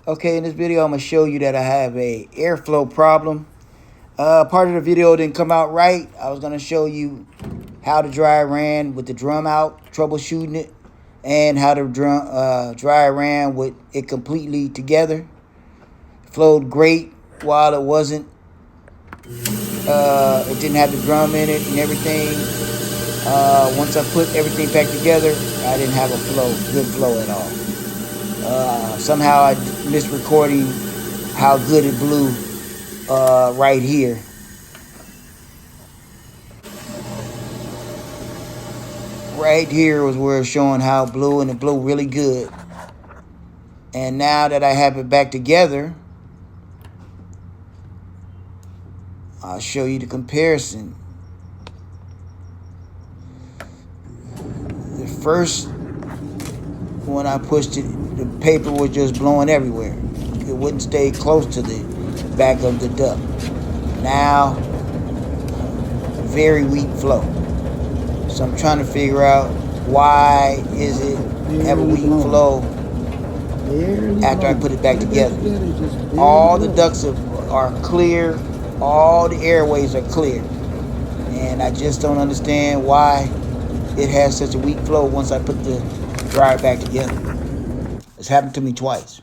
Okay, in this video, I'm going to show you that I have a airflow problem. Part of the video didn't come out right. I was going to show you how the dryer ran with the drum out, troubleshooting it, and how the dryer ran with it completely together. It flowed great while it wasn't. It didn't have the drum in it and everything. Once I put everything back together, I didn't have good flow at all. Somehow I missed recording how good it blew right here. Right here was where it's showing how it blew, and it blew really good. And now that I have it back together, I'll show you the comparison. The first, when I pushed it, the paper was just blowing everywhere. It wouldn't stay close to the back of the duct. Now, very weak flow. So I'm trying to figure out why is it have a weak flow after I put it back together. All the ducts are clear. All the airways are clear. And I just don't understand why it has such a weak flow once I put the dryer back together. It's happened to me twice.